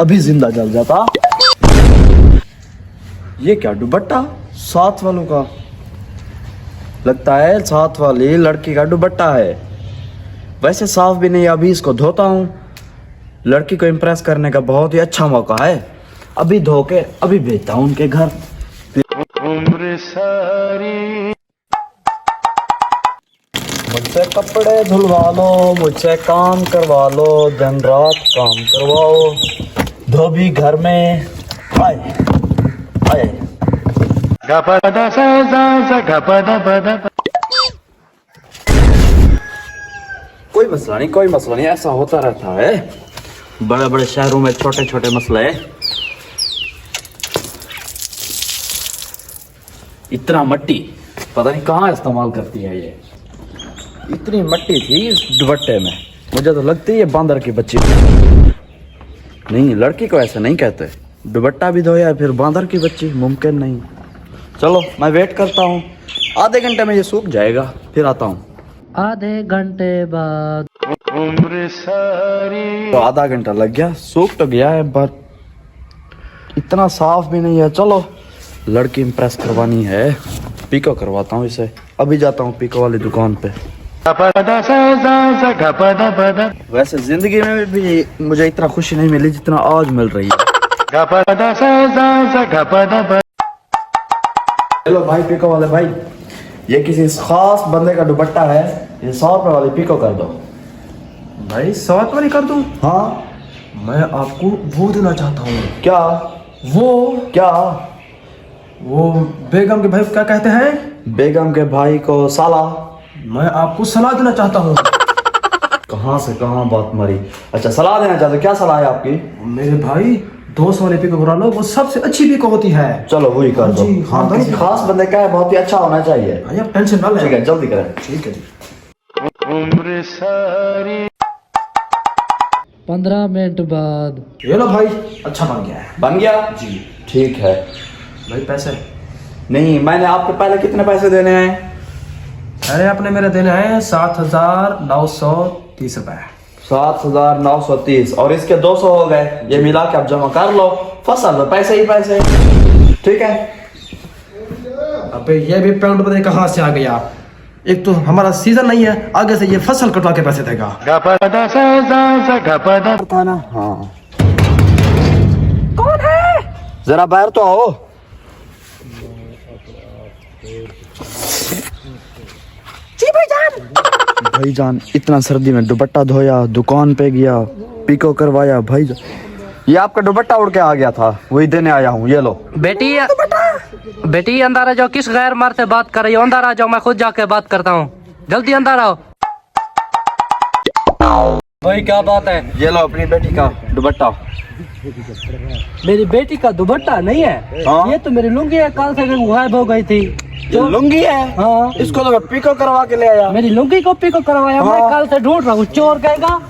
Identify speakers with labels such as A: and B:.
A: अभी जिंदा जल जाता। ये क्या दुपट्टा साथ वालों का, लगता है साथ वाली लड़की का दुपट्टा है। वैसे साफ भी नहीं, अभी इसको धोता हूँ। लड़की को इम्प्रेस करने का बहुत ही अच्छा मौका है। अभी धो के अभी भेजता हूँ उनके घर। उम्र सारी मुझसे कपड़े धुलवा लो, मुझसे काम करवा लो, दिन रात काम करवाओ, धोबी घर में आए आए। कोई मसला नहीं, कोई मसला नहीं, ऐसा होता रहता है। बड़े बड़े शहरों में छोटे छोटे मसले। इतना मट्टी पता नहीं कहाँ इस्तेमाल करती है ये। इतनी मट्टी थी इस दुपट्टे में, मुझे तो लगती है बांदर की बच्ची। नहीं, लड़की को ऐसे नहीं कहते। दुपट्टा भी धोया फिर बांदर की बच्ची, मुमकिन नहीं। चलो मैं वेट करता हूँ, आधे घंटे में ये सूख जाएगा, फिर आता हूँ।
B: आधे घंटे बाद
A: उम्र सारी। तो आधा घंटा लग गया, सूख तो गया है बट इतना साफ भी नहीं है। चलो लड़की इम्प्रेस करवानी है, पिको करवाता हूँ इसे। अभी जाता हूँ पिको वाली दुकान पे। वैसे जिंदगी में भी मुझे इतना खुशी नहीं मिली जितना आज मिल रही है। हेलो भाई पिको वाले भाई, ये किसी खास बंदे का दुपट्टा है, ये 100 रुपए वाली पिको कर दो।
C: भाई 100 वाली कर दूं?
A: हाँ,
C: मैं आपको वो देना चाहता हूँ।
A: क्या क्या?
C: वो बेगम के भाई क्या कहते हैं?
A: बेगम के भाई को साला।
C: मैं आपको सलाह देना चाहता हूँ।
A: कहाँ से कहाँ बात मरी। अच्छा सलाह देना चाहते, क्या सलाह है आपकी?
C: मेरे भाई 200 वाली पिको करा लो, वो सबसे अच्छी पिको होती है।
A: चलो वही कर दो।
C: जी,
A: हाँ, किसी खास बंदे का है, बहुत ही अच्छा होना चाहिए।
C: भैया टेंशन ना लें।
A: ठीक है, जल्दी करें।
C: ठीक है जी।
A: उम्र सारी।
B: 15 मिनट बाद
C: ये लो भाई, अच्छा बन गया है।
A: बन गया
C: जी।
A: ठीक है।
C: भाई पैसे?
A: नहीं, मैंने आपको पहले कितने पैसे देने हैं?
C: अरे आपने मेरे देने हैं 7,930 रुपए।
A: 7,930 और इसके 200 हो गए, ये मिला के आप जमा कर लो। फसल में पैसे ही पैसे। ठीक है।
C: अबे ये भी पेमेंट पता नहीं कहाँ से आ गया। एक तो हमारा सीजन नहीं है, आगे से ये फसल कटवा के पैसे देगा।
A: था ना। हाँ, कौन है? जरा बाहर तो आओ।
D: जी भाईजान।
A: भाईजान इतना सर्दी में दुपट्टा धोया, दुकान पे गया, पिको करवाया। भाईजान ये आपका दुपट्टा उड़ के आ गया था, वही देने आया हूँ। ये लो।
B: बेटी अंदर आ जाओ। किस गैर मर्द से बात कर रही हो? अंदर आ जाओ, मैं खुद जाके बात करता हूँ। जल्दी अंदर आओ। भाई क्या बात है?
A: ये लो अपनी बेटी का दुपट्टा।
B: मेरी बेटी का दुपट्टा नहीं है?
A: हाँ?
B: ये तो मेरी लुंगी है, कल से गायब हो गई थी।
A: ये लुंगी है?
B: हाँ।
A: इसको तो मैं पिको करवा के ले आया।
B: मेरी लुंगी को पिको करवाया। मैं कल से ढूंढ रहा हूँ, चोर कहेगा।